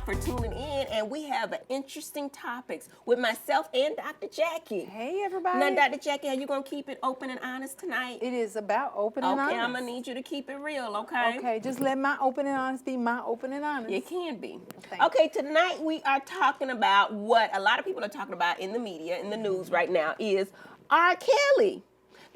for tuning in, and we have an interesting topics with myself and Dr. Jackie. Hey, everybody. Now, Dr. Jackie, are you going to keep it open and honest tonight? It is about open and honest. Okay, I'm going to need you to keep it real, okay? Okay, just let my open and honest be my open and honest. It can be. Thanks. Okay, tonight we are talking about what a lot of people are talking about in the media, in the news right now, is R. Kelly.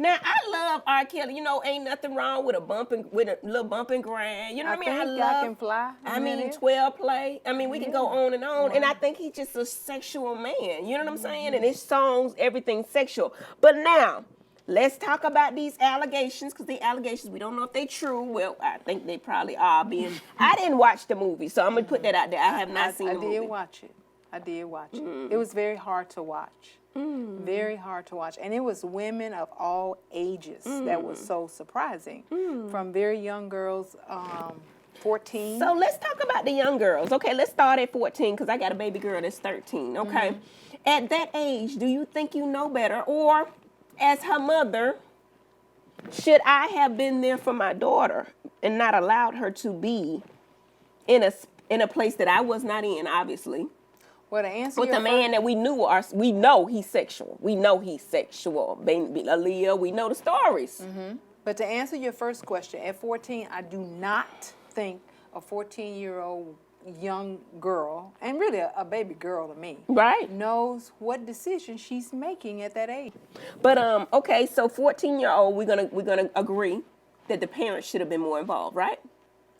Now, I love R. Kelly. You know, ain't nothing wrong with a little bump and grind. You know what I mean? I think I Can Fly. I mean, 12 play. I mean, we can go on and on. And I think he's just a sexual man. You know what I'm saying? And his songs, everything sexual. But now, let's talk about these allegations, because the allegations, we don't know if they're true. Well, I think they probably are being. I didn't watch the movie, so I'm going to put that out there. I have not seen the movie. I did watch it. It was very hard to watch. Very hard to watch. And it was women of all ages that was so surprising. From very young girls, 14. So let's talk about the young girls. Okay, let's start at 14, because I got a baby girl that's 13, okay? At that age, do you think you know better? Or, as her mother, should I have been there for my daughter and not allowed her to be in a place that I was not in, obviously? Well, to answer with a man that we know he's sexual. We know he's sexual. Baby Aaliyah, we know the stories. But to answer your first question, at 14, I do not think a 14-year-old young girl, and really a baby girl to me, right, knows what decision she's making at that age. But okay, so 14-year-old, we're gonna agree that the parents should have been more involved, right?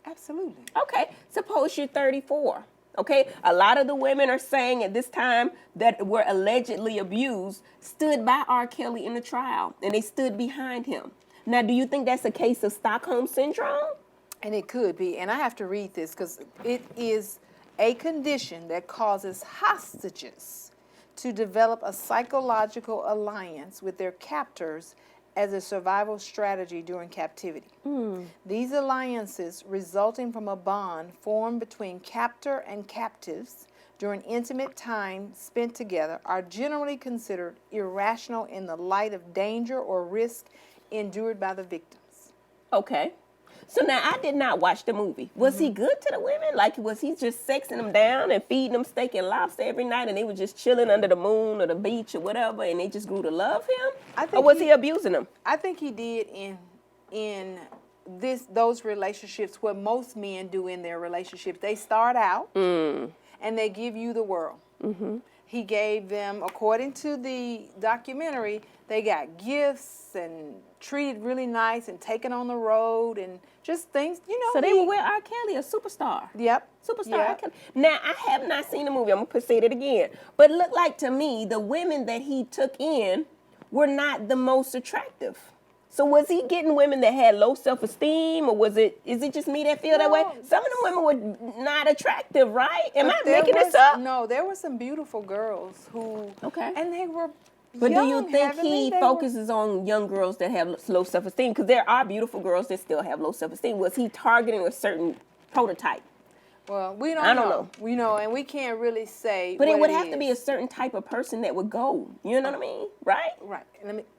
Absolutely. Okay, suppose you're 34. Okay, a lot of the women are saying at this time that were allegedly abused stood by R. Kelly in the trial, and they stood behind him. Now, do you think that's a case of Stockholm Syndrome? And it could be, and I have to read this because it is a condition that causes hostages to develop a psychological alliance with their captors as a survival strategy during captivity. These alliances, resulting from a bond formed between captor and captives during intimate time spent together, are generally considered irrational in the light of danger or risk endured by the victims. Okay. So now, I did not watch the movie. Was he good to the women? Like, was he just sexing them down and feeding them steak and lobster every night, and they were just chilling under the moon or the beach or whatever, and they just grew to love him? Or was he abusing them? I think he did in those relationships what most men do in their relationships. They start out and they give you the world. He gave them, according to the documentary, they got gifts and treated really nice and taken on the road and just things, you know. So they were with R. Kelly, a superstar. Yep. Superstar R. Kelly. Now, I have not seen the movie. I'm going to say it again. But it looked like to me, the women that he took in were not the most attractive. So was he getting women that had low self-esteem, or is it just me that feel that way? Some of the women were not attractive, right? Am I making this up? No, there were some beautiful girls who, and they were But young, do you think he they focuses on young girls that have low self-esteem? Because there are beautiful girls that still have low self-esteem. Was he targeting a certain prototype? Well, we don't I don't know. We know, and we can't really say. But it would have to be a certain type of person that would go. You know what I mean? Right? Right.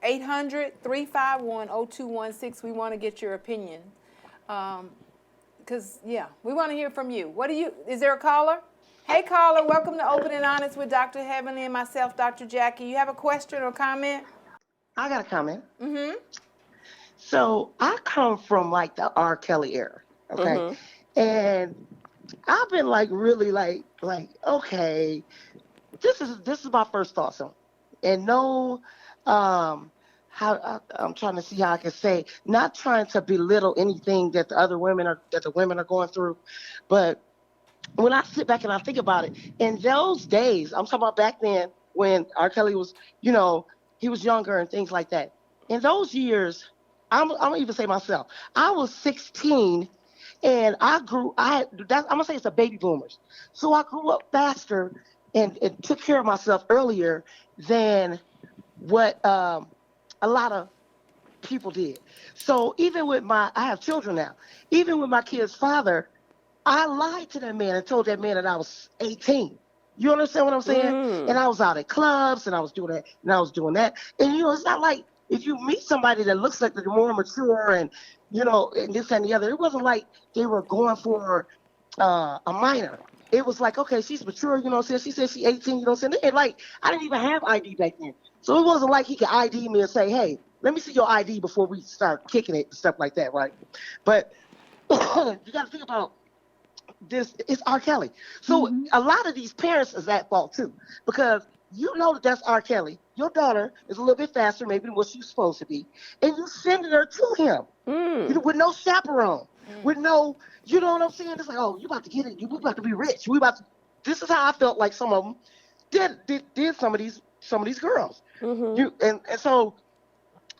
800-351-0216. We want to get your opinion. Because, we want to hear from you. Is there a caller? Hey, caller, welcome to Open and Honest with Dr. Heavenly and myself, Dr. Jackie. You have a question or comment? I got a comment. So I come from like the R. Kelly era, okay? And I've been like really like okay, this is my first thoughts on it. And no, I'm trying to see how I can say, not trying to belittle anything that the women are going through, but when I sit back and I think about it, in those days, I'm talking about back then when R. Kelly was, he was younger and things like that. In those years, I'm gonna even say myself, I was 16. And I'm gonna say it's the baby boomers. So I grew up faster and took care of myself earlier than what a lot of people did. So even with I have children now, even with my kid's father, I lied to that man and told that man that I was 18. You understand what I'm saying? And I was out at clubs and I was doing that and I was doing that. And it's not like if you meet somebody that looks like they're more mature and and this and the other, it wasn't like they were going for a minor. it was like, okay, she's mature, you know what I'm saying? She said she's 18, you know what I'm saying? And like, I didn't even have ID back then. So it wasn't like he could ID me and say, hey, let me see your ID before we start kicking it and stuff like that, right? But you got to think about this. It's R. Kelly. So a lot of these parents is at fault too, because you know that that's R. Kelly. Your daughter is a little bit faster maybe than what she's supposed to be, and you sending her to him with no chaperone, with no, you know what I'm saying? It's like, oh, you about to get it. You about to be rich. This is how I felt like some of them did some of these girls. You and so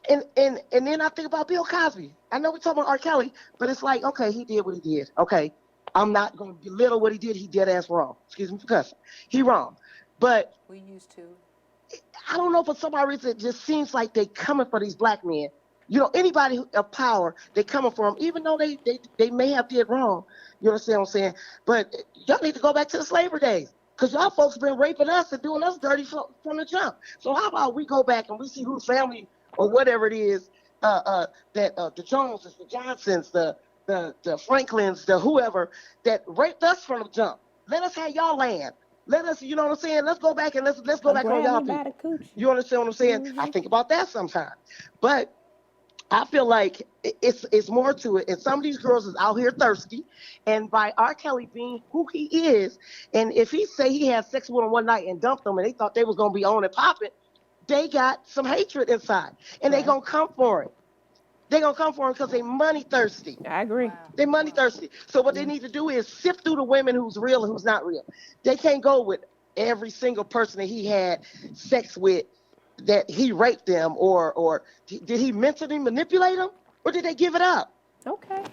and then I think about Bill Cosby. I know we're talking about R. Kelly, but it's like, okay, he did what he did. Okay, I'm not going to belittle what he did. He dead ass wrong. Excuse me for cussing. He wrong. But We used to. I don't know, for some reason, it just seems like they coming for these black men. You know, anybody of power, they coming for them, even though they may have did wrong. You understand what I'm saying? But y'all need to go back to the slavery days, because y'all folks been raping us and doing us dirty from the jump. So how about we go back and we see whose family or whatever it is that the Joneses, the Johnsons, the Franklins, the whoever that raped us from the jump. Let us have y'all land. Let us, you know what I'm saying? Let's go back and let's go back on y'all people. You understand what I'm saying? I think about that sometimes. But I feel like it's more to it. And some of these girls is out here thirsty. And by R. Kelly being who he is, and if he say he had sex with them one night and dumped them and they thought they was going to be on and popping, they got some hatred inside. And they going to come for it. They're going to come for him because they money thirsty. I agree. Wow. They money thirsty. So what they need to do is sift through the women who's real and who's not real. They can't go with every single person that he had sex with, that he raped them, or did he mentally manipulate them, or did they give it up? Okay.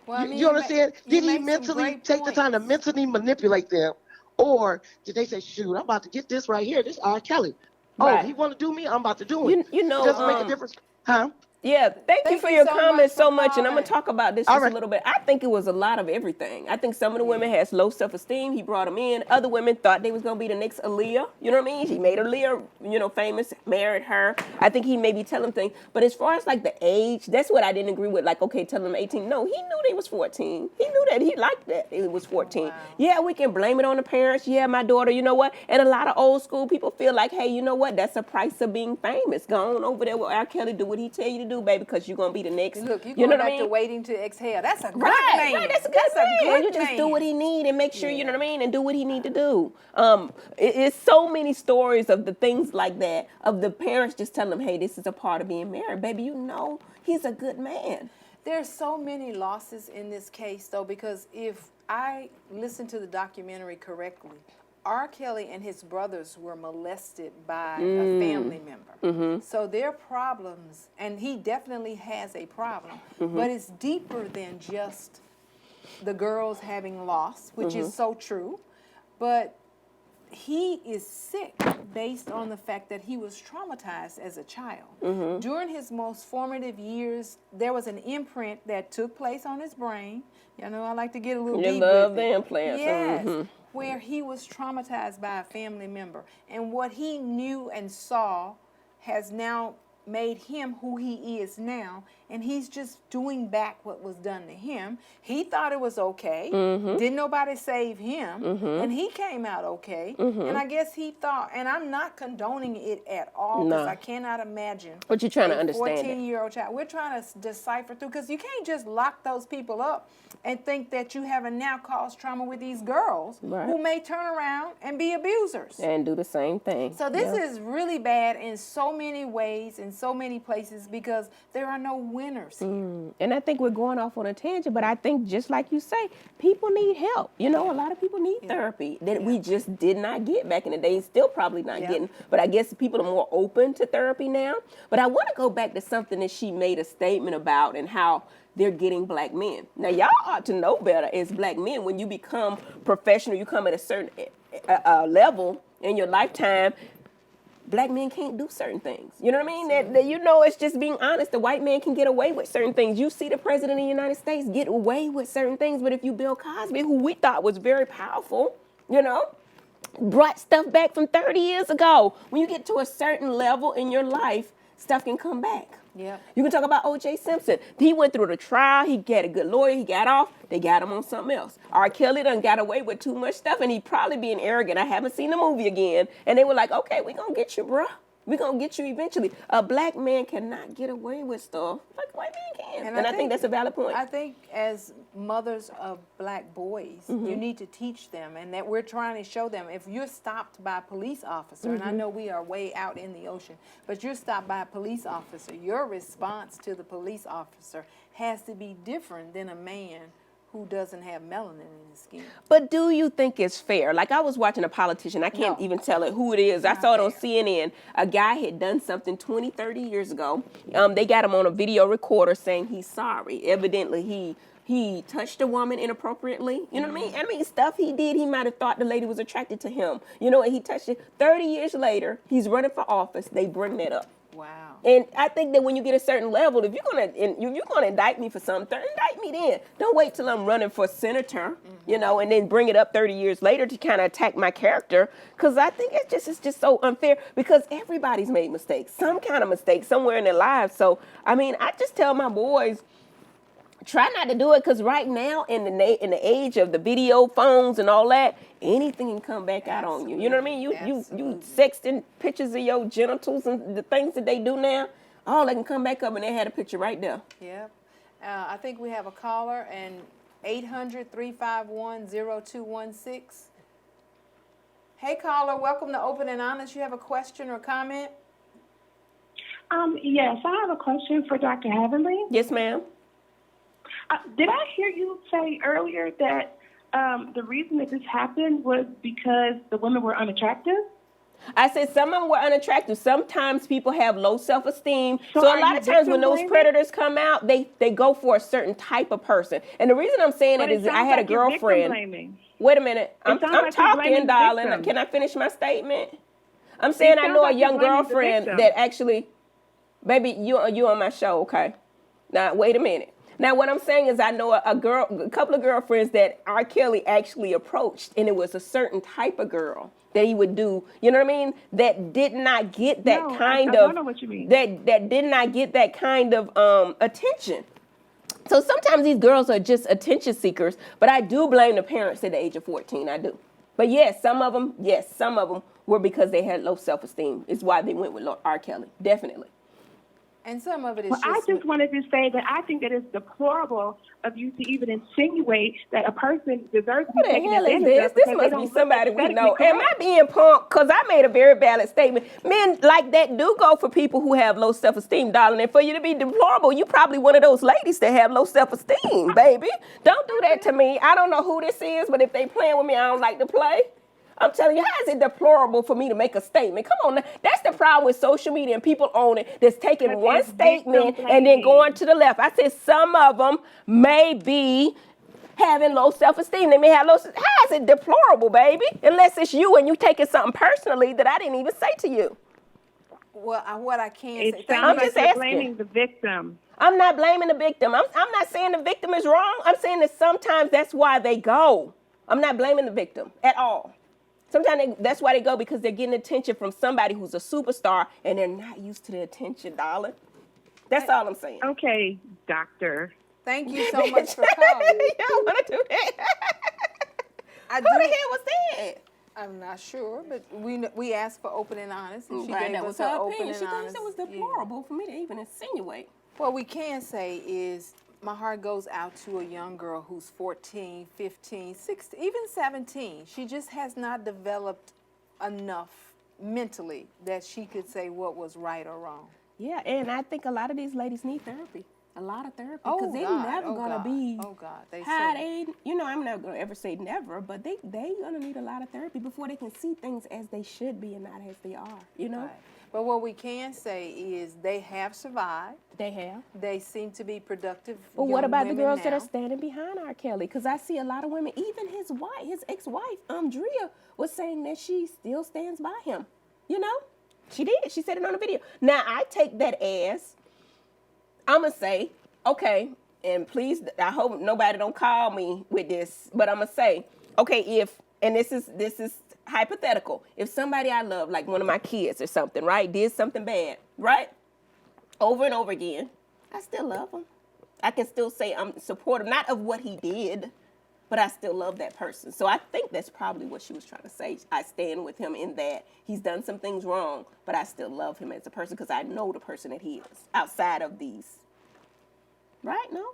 Well, I mean, You understand? Did he make some mentally great take the time to points. mentally manipulate them, or did they say, shoot, I'm about to get this right here. This R. Kelly. Oh, Right. he want to do me? I'm about to do it. You know, It doesn't make a difference. Huh? Yeah, thank you Thank for you your so comments much so for much, and I'm gonna calling. talk about this All just right. a little bit. I think it was a lot of everything. I think some of the women had low self-esteem. He brought them in. Other women thought they was gonna be the next Aaliyah. You know what I mean? He made Aaliyah, famous, married her. I think he maybe tell them things. But as far as like the age, that's what I didn't agree with. Like, okay, tell them 18. No, he knew they was 14. He knew that. He liked that it was 14. Wow. Yeah, we can blame it on the parents. Yeah, my daughter, you know what? And a lot of old school people feel like, hey, you know what? That's the price of being famous. Go on over there with R. Kelly, do what he tell you to do, baby, because you're gonna be the next. Look, you know going what I back mean? to waiting to exhale. That's a good Right, man. right, that's a good man. You just do man. what he need and make sure, you know Yeah. what I mean, and do what he need to do. It's so many stories of the things like that, of the parents just telling them, hey, this is a part of being married. Baby, you know he's a good man. There's so many losses in this case, though, because if I listened to the documentary correctly, R. Kelly and his brothers were molested by a family member. So their problems, and he definitely has a problem, but it's deeper than just the girls having lost, which is so true. But he is sick based on the fact that he was traumatized as a child. During his most formative years, there was an imprint that took place on his brain. You know, I like to get a little You deep love with the it. implants. Yes, where he was traumatized by a family member. And what he knew and saw has now made him who he is now, and he's just doing back what was done to him. He thought it was okay. Didn't nobody save him, and he came out okay. And I guess he thought, and I'm not condoning it at all, because No. I cannot imagine. But you're trying to a understand it. 14-year-old child. We're trying to decipher through, because you can't just lock those people up and think that you haven't now caused trauma with these girls Right. who may turn around and be abusers. And do the same thing. So this Yeah. is really bad in so many ways, in so many places, because there are no winners here. And I think we're going off on a tangent, but I think just like you say, people need help. You know, a lot of people need therapy that we just did not get back in the day, still probably not Yeah. getting. But I guess people are more open to therapy now. But I want to go back to something that she made a statement about, and how they're getting black men. Now, y'all ought to know better as black men. When you become professional, you come at a certain level in your lifetime, black men can't do certain things. You know what I mean? That you know, it's just being honest. The white man can get away with certain things. You see the president of the United States get away with certain things, but if you Bill Cosby, who we thought was very powerful, you know, brought stuff back from 30 years ago. When you get to a certain level in your life, stuff can come back. Yep. You can talk about O.J. Simpson. He went through the trial. He got a good lawyer. He got off. They got him on something else. R. Kelly done got away with too much stuff, and he probably being arrogant. I haven't seen the movie again. And they were like, okay, we going to get you, bro. We going to get you eventually. A black man cannot get away with stuff like a white man can. And I think that's a valid point. I think as mothers of black boys, you need to teach them, and that we're trying to show them, if you're stopped by a police officer, and I know we are way out in the ocean, but you're stopped by a police officer, your response to the police officer has to be different than a man who doesn't have melanin in his skin. But do you think it's fair? Like, I was watching a politician. I can't even tell it who it is. I saw it on CNN. A guy had done something 20, 30 years ago. They got him on a video recorder saying he's sorry. Evidently, he touched a woman inappropriately. You know what I mean? I mean, stuff he did, he might have thought the lady was attracted to him. You know, and he touched it. 30 years later, he's running for office. They bring that up. Wow. And I think that when you get a certain level, if you're gonna indict me for something, indict me then. Don't wait till I'm running for senator, you know, and then bring it up 30 years later to kind of attack my character. Because I think it's just so unfair. Because everybody's made mistakes, some kind of mistake somewhere in their lives. So I mean, I just tell my boys, try not to do it, because right now in the age of the video phones and all that, anything can come back out on you. You know what I mean? You sexting pictures of your genitals and the things that they do now, all they can come back up and they had a picture right there. Yep. I think we have a caller, and 800-351-0216. Hey, caller, welcome to Open and Honest. You have a question or comment? Yes, I have a question for Dr. Heavenly. Yes, ma'am. Did I hear you say earlier that the reason that this happened was because the women were unattractive? I said some of them were unattractive. Sometimes people have low self-esteem. So So a are lot you of times when those victim predators come out, they go for a certain type of person. And the reason I'm saying But it it is I sounds had a like you're victim girlfriend. blaming. Wait a minute. I'm sounds like you're talking, blaming the darling. victim. Can I finish my statement? I'm saying I sounds know a like you're young blaming the girlfriend victim. that actually, baby, you on my show, okay? Now, wait a minute. Now, what I'm saying is I know a couple of girlfriends that R. Kelly actually approached, and it was a certain type of girl that he would do, you know what I mean, that did not get that No, kind I of, don't know what you mean. that did not get that kind of attention. So sometimes these girls are just attention seekers, but I do blame the parents at the age of 14, I do. But yes, some of them were because they had low self-esteem. It's why they went with R. Kelly, definitely. And some of it is Well, I just wanted to say that I think that it's deplorable of you to even insinuate that a person deserves to be Who the taken hell is advantage this? of This because they must don't be look somebody we aesthetically know. Am I correct. being punked? Because I made a very valid statement. Men like that do go for people who have low self-esteem, darling. And for you to be deplorable, you probably one of those ladies that have low self-esteem, baby. Don't do that to me. I don't know who this is, but if they playing with me, I don't like to play. I'm telling you, how is it deplorable for me to make a statement? Come on, now. That's the problem with social media and people on it that's taking Because one it's statement victim and then blaming. going to the left. I said some of them may be having low self-esteem. They may have low. How is it deplorable, baby? Unless it's you and you taking something personally that I didn't even say to you. Well, what I can It say. sounds like just you're asking. blaming the victim. I'm not blaming the victim. I'm not saying the victim is wrong. I'm saying that sometimes that's why they go. I'm not blaming the victim at all. Sometimes that's why they go, because they're getting attention from somebody who's a superstar and they're not used to the attention, darling. That's all I'm saying. Okay, doctor. Thank you so much for calling. You don't want to do that. I Who the do. hell was that? I'm not sure, but we asked for open and honest, and she Right, gave that us was her her open opinion. and She thinks honest. it was Yeah. deplorable for me to even insinuate. What we can say is my heart goes out to a young girl who's 14, 15, 16, even 17. She just has not developed enough mentally that she could say what was right or wrong. Yeah, and I think a lot of these ladies need therapy. A lot of therapy. Oh, Because they're God. never Oh, going to God. be Oh, God. They how say. they, I'm not going to ever say never, but they going to need a lot of therapy before they can see things as they should be and not as they are, Right. But what we can say is they have survived. They have. They seem to be productive. But what young about the women girls that now. are standing behind R. Kelly? Because I see a lot of women, even his wife, his ex-wife, Drea, was saying that she still stands by him. You know? She did. She said it on the video. Now, I take that as, I'm going to say, okay, and please, I hope nobody don't call me with this, but I'm going to say, okay, and this is hypothetical. If somebody I love, like one of my kids or something, right, did something bad, right? over and over again, I still love him. I can still say I'm supportive, not of what he did, but I still love that person. So I think that's probably what she was trying to say. I stand with him in that he's done some things wrong, but I still love him as a person because I know the person that he is outside of these. Right? No?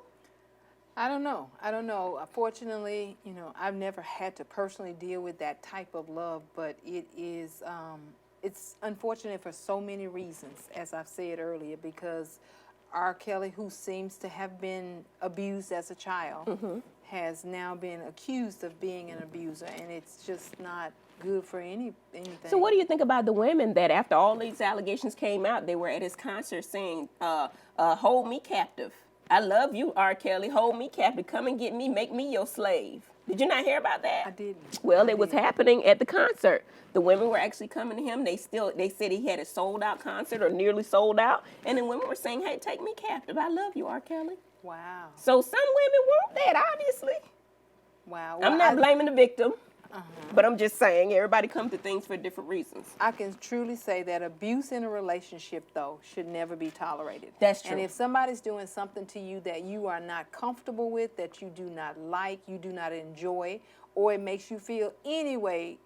I don't know. Fortunately, I've never had to personally deal with that type of love, but it is, it's unfortunate for so many reasons, as I've said earlier, because R. Kelly, who seems to have been abused as a child, has now been accused of being an abuser, and it's just not good for anything. So what do you think about the women that after all these allegations came out, they were at his concert saying, hold me captive. I love you, R. Kelly. Hold me captive. Come and get me. Make me your slave. Did you not hear about that? I didn't. Well, it was happening at the concert. The women were actually coming to him. They said he had a sold out concert or nearly sold out. And then women were saying, hey, take me captive. I love you, R. Kelly. Wow. So some women want that, obviously. Wow. I'm not blaming the victim, but I'm just saying everybody come to things for different reasons. I can truly say that abuse in a relationship, though, should never be tolerated. That's true. And if somebody's doing something to you that you are not comfortable with, that you do not like, you do not enjoy, or it makes you feel anyway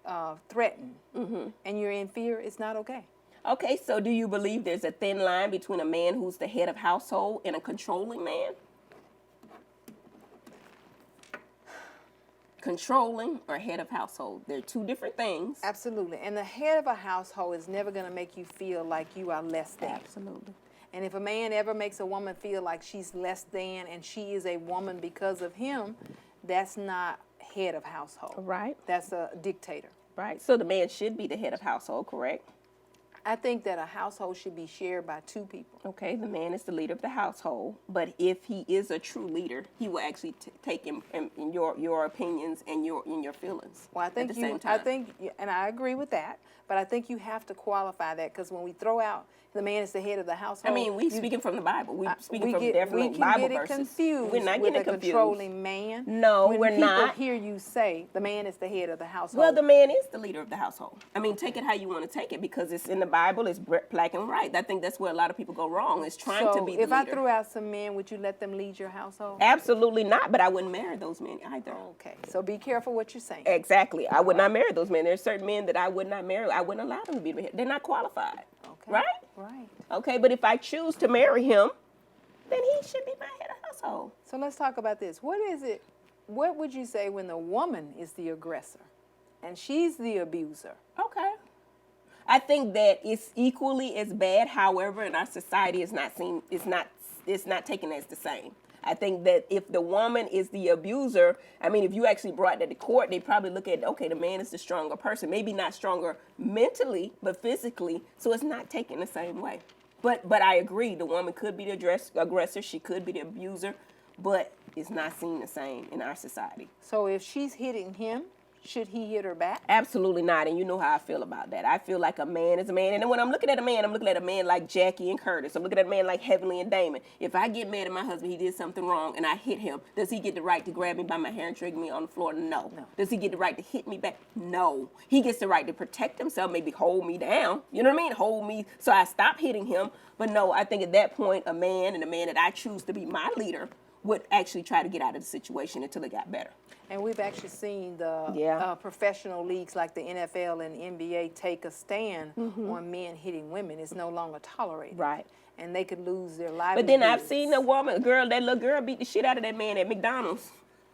threatened, and you're in fear, it's not okay. Okay, so do you believe there's a thin line between a man who's the head of household and a controlling man? Controlling or head of household. They're two different things. Absolutely. And the head of a household is never going to make you feel like you are less than. Absolutely. And if a man ever makes a woman feel like she's less than and she is a woman because of him, that's not head of household. Right. That's a dictator. Right. So the man should be the head of household, correct? I think that a household should be shared by two people. Okay, the man is the leader of the household, but if he is a true leader, he will actually take in your opinions and your feelings. Well, I think at the same time. and I agree with that, but I think you have to qualify that because when we throw out the man is the head of the household. I mean, we speaking from the Bible. We speaking from we definite can Bible get it verses. confused We're not with getting a confused. controlling man. No, when we're not. People hear you say the man is the head of the household. Well, the man is the leader of the household. I mean, take it how you want to take it because it's in the Bible. It's black and white. I think that's where a lot of people go wrong. Is trying to be the if leader. I threw out some men, would you let them lead your household? Absolutely not. But I wouldn't marry those men either. Okay, so be careful what you're saying. Exactly. I would not marry those men. There's certain men that I would not marry. I wouldn't allow them to be the head. They're not qualified. Okay. Right? Right. Okay, but if I choose to marry him, then he should be my head of household. So let's talk about this. What would you say when the woman is the aggressor and she's the abuser? Okay. I think that it's equally as bad. However, in our society, it's not taken as the same. I think that if the woman is the abuser, I mean, if you actually brought that to court, they probably look at, okay, the man is the stronger person. Maybe not stronger mentally, but physically. So it's not taken the same way. But I agree, the woman could be the aggressor. She could be the abuser, but it's not seen the same in our society. So if she's hitting him, should he hit her back? Absolutely not, and you know how I feel about that. I feel like a man is a man, and then when I'm looking at a man, I'm looking at a man like Jackie and Curtis. I'm looking at a man like Heavenly and Damon. If I get mad at my husband, he did something wrong, and I hit him, does he get the right to grab me by my hair and drag me on the floor? No. Does he get the right to hit me back? No. He gets the right to protect himself, maybe hold me down. You know what I mean? Hold me so I stop hitting him. But no, I think at that point, a man and a man that I choose to be my leader would actually try to get out of the situation until it got better. And we've actually seen the professional leagues like the NFL and NBA take a stand on men hitting women. It's no longer tolerated. Right. And they could lose their livelihood. But then I've seen that little girl beat the shit out of that man at McDonald's.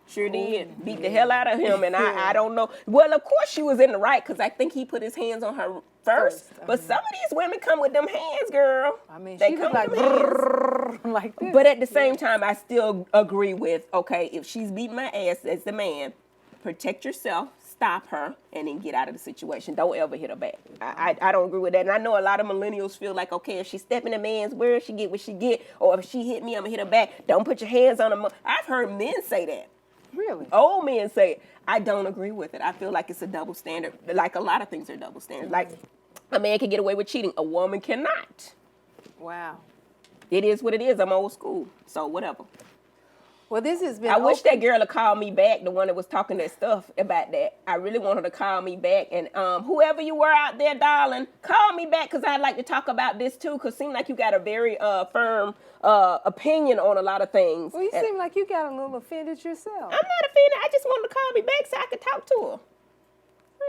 Sure did. Beat the hell out of him, and I don't know. Well, of course she was in the right, because I think he put his hands on her first. But some of these women come with them hands, girl. I mean, they she come was like, with them hands. like this. But at the same time, I still agree with, okay, if she's beating my ass as the man, protect yourself, stop her, and then get out of the situation. Don't ever hit her back. I don't agree with that. And I know a lot of millennials feel like, okay, if she's stepping a man's word, she get what she get. Or if she hit me, I'm going to hit her back. Don't put your hands on her. I've heard men say that. Really? Old men say it. I don't agree with it. I feel like it's a double standard. Like a lot of things are double standards. Like a man can get away with cheating. A woman cannot. Wow. It is what it is. I'm old school. So whatever. Well, this has been I wish that open- girl would call me back, the one that was talking that stuff about that. I really want her to call me back. And whoever you were out there, darling, call me back because I'd like to talk about this too because it seems like you got a very firm opinion on a lot of things. Well, you And seem like you got a little offended yourself. I'm not offended. I just wanted to call me back so I could talk to her.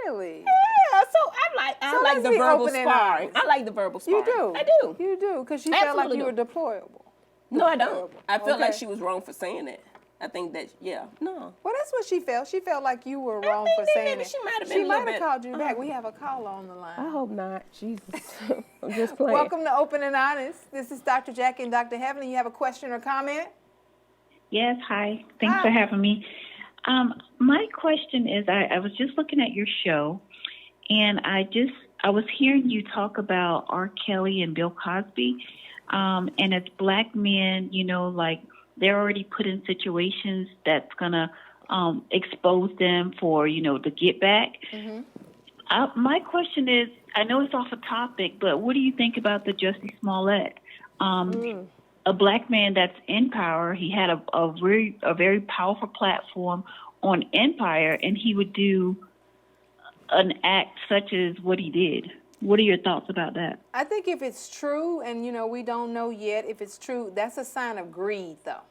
Really? Yeah, so I So like let's the be verbal open and sparring. honest. I like the verbal You sparring. do. I do. You do, because you felt like Absolutely you do. were deplorable. No, I don't. I felt like Okay. she was wrong for saying it. I think that, no. Well, that's what she felt. She felt like you were wrong think for that saying maybe it. she might have been She a little might have bit- called you back. We have a caller on the line. I hope not. Jesus. I'm just playing. Welcome to Open and Honest. This is Dr. Jackie and Dr. Heavenly. You have a question or comment? Yes, hi. Thanks Hi. for having me. My question is, I was just looking at your show, and I was hearing you talk about R. Kelly and Bill Cosby, and as black men, like they're already put in situations that's gonna expose them for, to get back. Mm-hmm. My question is, I know it's off a topic, but what do you think about the Jussie Smollett? A black man that's in power. He had a very powerful platform on Empire, and he would do an act such as what he did. What are your thoughts about that? I think if it's true, and we don't know yet if it's true, that's a sign of greed, though.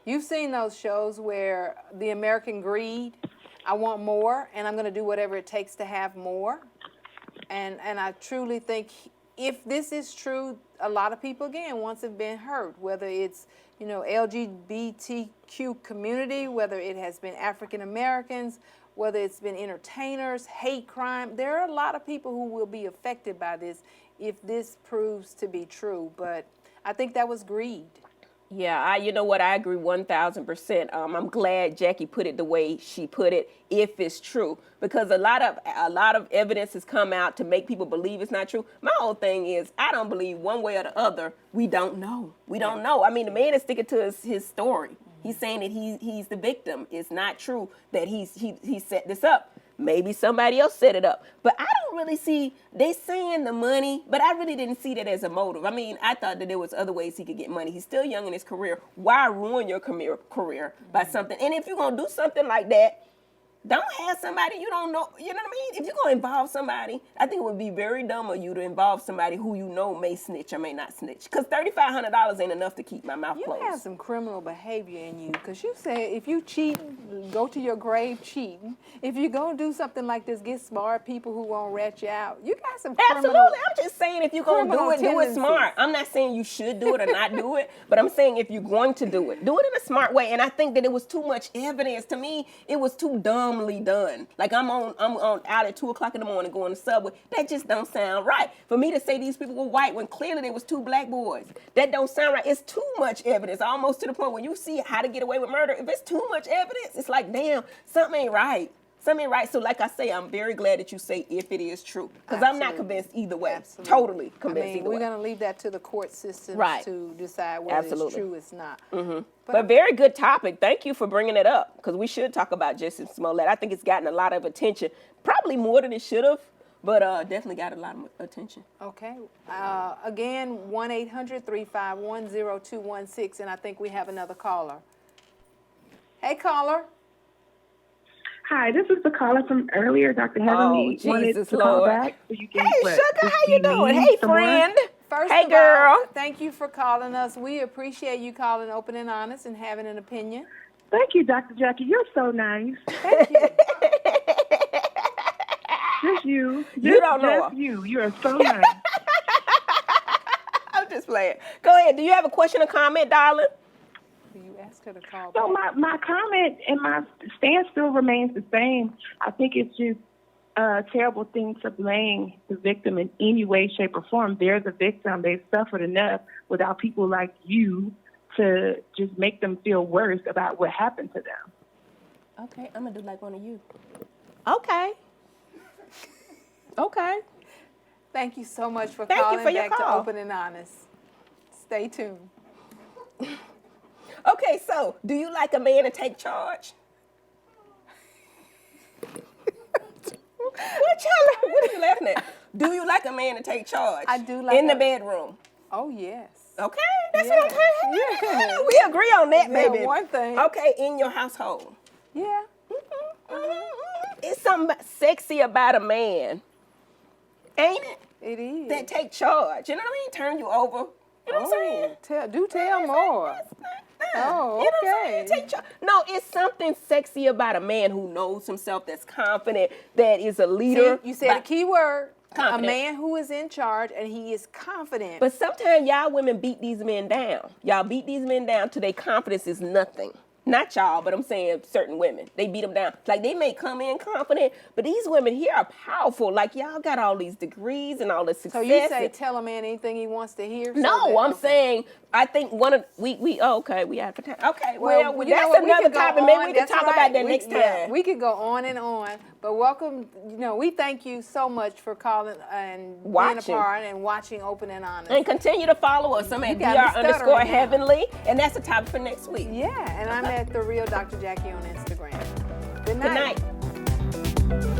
You've seen those shows where the American greed, I want more, and I'm going to do whatever it takes to have more. And I truly think if this is true, a lot of people, again, once have been hurt, whether it's, LGBTQ community, whether it has been African Americans, whether it's been entertainers, hate crime. There are a lot of people who will be affected by this if this proves to be true. But I think that was greed. Yeah, you know what? I agree 1,000%. I'm glad Jackie put it the way she put it, if it's true, because a lot of evidence has come out to make people believe it's not true. My whole thing is, I don't believe one way or the other. We don't know. We don't know. I mean, the man is sticking to his story. He's saying that he's the victim. It's not true that he set this up. Maybe somebody else set it up. But I don't really see, they saying the money, but I really didn't see that as a motive. I mean, I thought that there was other ways he could get money. He's still young in his career. Why ruin your career by something? And if you're going to do something like that, don't have somebody you don't know. You know what I mean? If you're going to involve somebody, I think it would be very dumb of you to involve somebody who you know may snitch or may not snitch. Because $3,500 ain't enough to keep my mouth You closed. have some criminal behavior in you, because you say if you cheat, go to your grave cheating. If you go do something like this, get smart people who won't rat you out. You got some criminal. Absolutely. I'm just saying if you're going to do it tendencies. smart. I'm not saying you should do it or not do it, but I'm saying if you're going to do it in a smart way. And I think that it was too much evidence. To me, it was too dumbly done. Like I'm on out at 2:00 in the morning going to Subway. That just don't sound right. For me to say these people were white when clearly there was two black boys. That don't sound right. It's too much evidence, almost to the point when you see how to get away with murder. If it's too much evidence, it's like, damn, something ain't right. Something ain't right. So like I say, I'm very glad that you say if it is true. Because I'm not Absolutely. convinced either way. Absolutely. Totally convinced I mean, either we're way. going to leave that to the court systems Right. to decide whether Absolutely. it's true or it's not. But very good topic. Thank you for bringing it up because we should talk about Jussie Smollett. I think it's gotten a lot of attention, probably more than it should have, but definitely got a lot of attention. Okay. Again, 1-800-351-0216, and I think we have another caller. Hey, caller. Hi, this is the caller from earlier. Dr. Heavenly wanted Jesus, to call Lord. back. So you can, Hey, what, sugar, just how you be doing? mean Hey, some more? friend. First Hey, of girl. all, thank you for calling us. We appreciate you calling open and honest and having an opinion. Thank you, Dr. Jackie. You're so nice. Thank you. Just you. You don't know Just her. you. You are so nice. I'm just playing. Go ahead. Do you have a question or comment, darling? You asked her to call So back. my comment and my stance still remains the same. I think it's just a terrible thing to blame the victim in any way, shape, or form. They're the victim. They've suffered enough without people like you to just make them feel worse about what happened to them. Okay, I'm going to do like one of you. Okay. Okay. Thank you so much for Thank you calling for your back to call. Open and Honest. Stay tuned. Okay, so do you like a man to take charge? What are you laughing at? Do you like a man to take charge? I do like in the a- bedroom. Oh, yes. Okay, that's what I'm saying. Yeah. We agree on that, Yeah, baby. one thing. Okay, in your household. Yeah. It's something sexy about a man, ain't it? It is. That take charge. You know what I mean? Turn you over. You know what I'm saying? Tell more. Oh, You know what I'm saying? okay. Take charge. No, it's something sexy about a man who knows himself, that's confident, that is a leader. See, you said a key word. Confident. A man who is in charge and he is confident. But sometimes y'all women beat these men down. Y'all beat these men down till their confidence is nothing. Not y'all, but I'm saying certain women. They beat them down. Like, they may come in confident, but these women here are powerful. Like, y'all got all these degrees and all this success. So you say tell a man anything he wants to hear? No, I'm saying, I think one of, okay, we have time. Okay, well, you know that's what, we another could go topic. Maybe on. we can That's talk right. about that We- next yeah, time. we could go on and on, but welcome, we thank you so much for calling and being a Watching. part and watching Open and Honest. And continue to follow us. I'm at got me stuttering now. dr_heavenly, and that's the topic for next week. Yeah, and I'm at The Real Dr. Jackie on Instagram. Good Good night. night.